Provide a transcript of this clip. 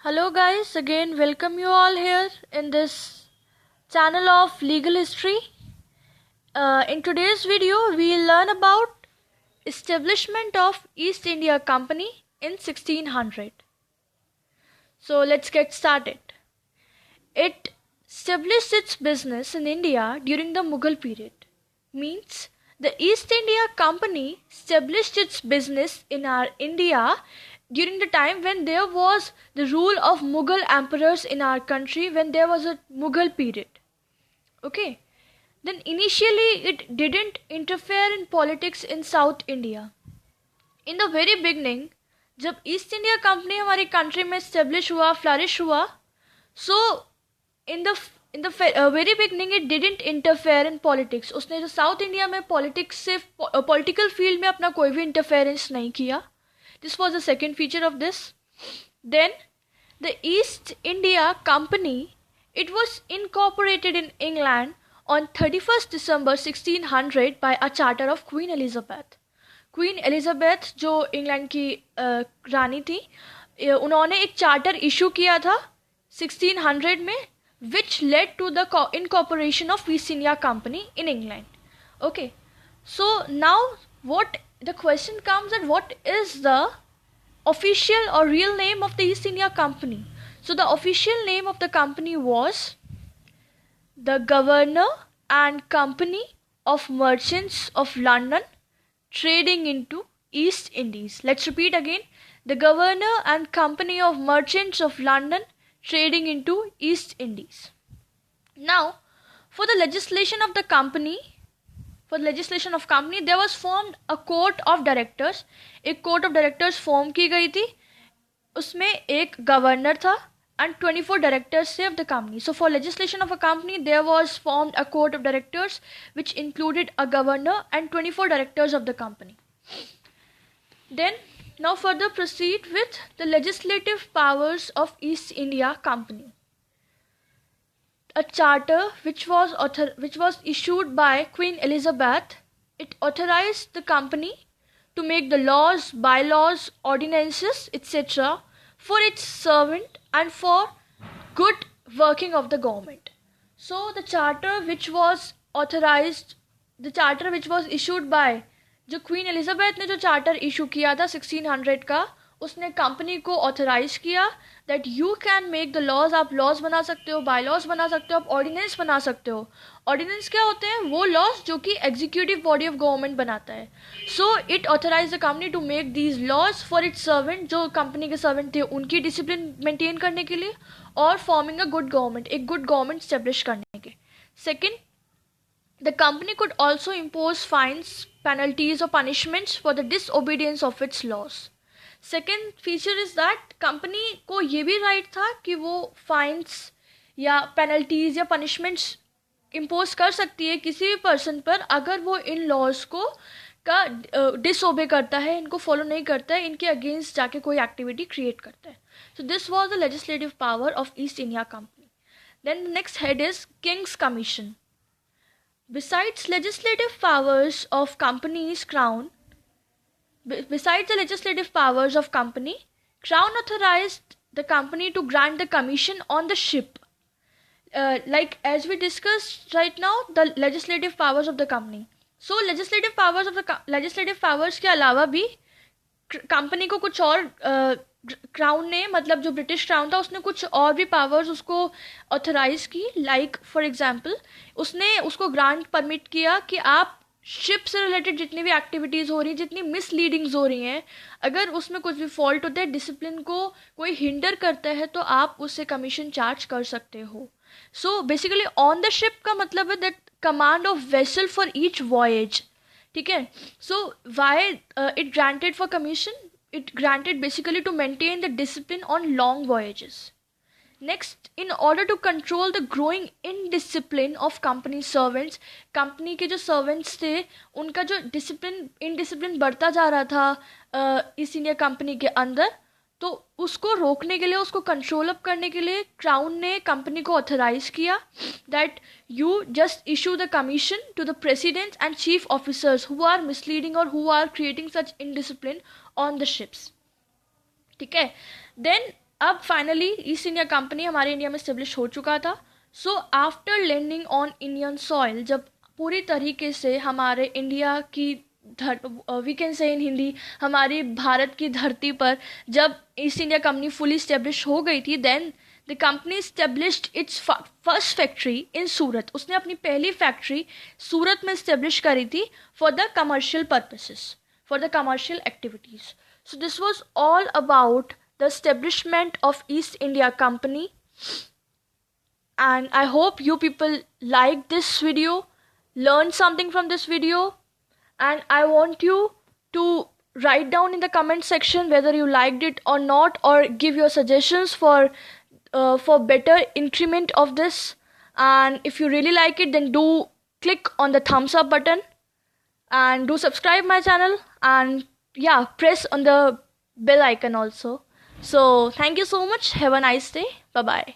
Hello guys, again welcome you all here in this channel of legal history. In today's video we'll learn about establishment of East India Company in 1600. So let's get started. It established its business in India during the Mughal period. Means the East India Company established its business in our India during the time when there was the rule of Mughal emperors in our country, when there was a Mughal period. Okay. Then initially it didn't interfere in politics in South India. In the very beginning, जब East India company हमारी country में establish हुआ, flourish हुआ, so in the very beginning it didn't interfere in politics. उसने जो south India में politics से political field में अपना कोई भी इंटरफेरेंस नहीं किया. This was the second feature of this. Then the East India Company, it was incorporated in England on 31st December 1600 by a charter of Queen Elizabeth. Queen Elizabeth जो England की रानी थी, उन्होंने एक चार्टर इशू किया था 1600 में, which led to the incorporation of East India Company in England. Okay, so now what the question comes that what is the official or real name of the East India Company? So the official name of the company was the Governor and Company of Merchants of London trading into East Indies. Let's repeat again. The Governor and Company of Merchants of London trading into East Indies. Now, for the legislation of company, there was formed a court of directors. एक court of directors form की गई थी. उसमें एक governor था and 24 directors थे of the company. So for legislation of a company, there was formed a court of directors which included a governor and 24 directors of the company. Then now further proceed with the legislative powers of East India Company. A charter which was issued by Queen Elizabeth, it authorized the company to make the laws, bylaws, ordinances, etc. for its servant and for good working of the government. So the charter which was issued by जो queen Elizabeth ने जो charter issue किया था 1600 का, उसने company को authorize किया that you can make the laws. आप लॉज बना सकते हो, बाय लॉज बना सकते हो, आप ऑर्डिनेंस बना सकते हो. ऑर्डिनेंस क्या होते हैं? वो लॉज जो कि एग्जीक्यूटिव बॉडी ऑफ गवर्नमेंट बनाता है. So it authorize the company to make these laws for its servant, जो कंपनी के सर्वेंट थे उनकी डिसिप्लिन मेंटेन करने के लिए, और फॉर्मिंग अ गुड गवर्नमेंट, एक गुड गवर्नमेंट स्टेब्लिश करने के. Second, the company could also impose fines, penalties or punishments for the disobedience of its laws. Second feature is that company को ये भी right था कि वो fines या penalties या punishments impose कर सकती है किसी भी person पर अगर वो इन laws को का disobey करता है, इनको follow नहीं करता है, इनके against जाके कोई activity create करता है. So this was the legislative power of East India Company. Then the next head is King's Commission. Besides the legislative powers of company, Crown authorized the company to grant the commission on the ship. Like as we discussed right now, the legislative powers of the company. So legislative powers के अलावा भी company को कुछ और crown ने, मतलब जो British crown था, उसने कुछ और भी पावर्स उसको ऑथराइज की. लाइक फॉर एग्जांपल उसने उसको ग्रांट परमिट किया कि आप शिप से रिलेटेड जितनी भी एक्टिविटीज़ हो रही हैं, जितनी मिसलीडिंग्स हो रही हैं, अगर उसमें कुछ भी फॉल्ट होता है, डिसिप्लिन को कोई हिंडर करता है, तो आप उससे कमीशन चार्ज कर सकते हो. So basically on the ship का मतलब है that command of vessel for each voyage. ठीक है. So why it granted for commission? It granted basically to maintain the discipline on long voyages. Next, in order to control the growing indiscipline of company servants, company के जो servants थे उनका जो indiscipline बढ़ता जा रहा था ईस्ट इंडिया कंपनी के अंदर, तो उसको रोकने के लिए, उसको कंट्रोल अप करने के लिए क्राउन ने कंपनी को ऑथराइज किया that you just issue the commission to the president and chief officers who are misleading और who are creating such indiscipline on the ships. ठीक है. देन अब फाइनली ईस्ट इंडिया कंपनी हमारे India में establish हो चुका था. So after landing on Indian soil, जब पूरी तरीके से हमारे इंडिया की वी कैन से इन हिंदी, हमारी भारत की धरती पर जब East India Company fully establish हो गई थी, then the company established its first factory in Surat. उसने अपनी पहली फैक्ट्री सूरत में स्टेब्लिश करी थी for the commercial purposes, for the commercial activities. So this was all about the establishment of East India Company, and I hope you people liked this video, learned something from this video, and I want you to write down in the comment section whether you liked it or not, or give your suggestions for better increment of this. And if you really like it, then do click on the thumbs up button and do subscribe my channel, and yeah, press on the bell icon also. So thank you so much. Have a nice day. Bye bye.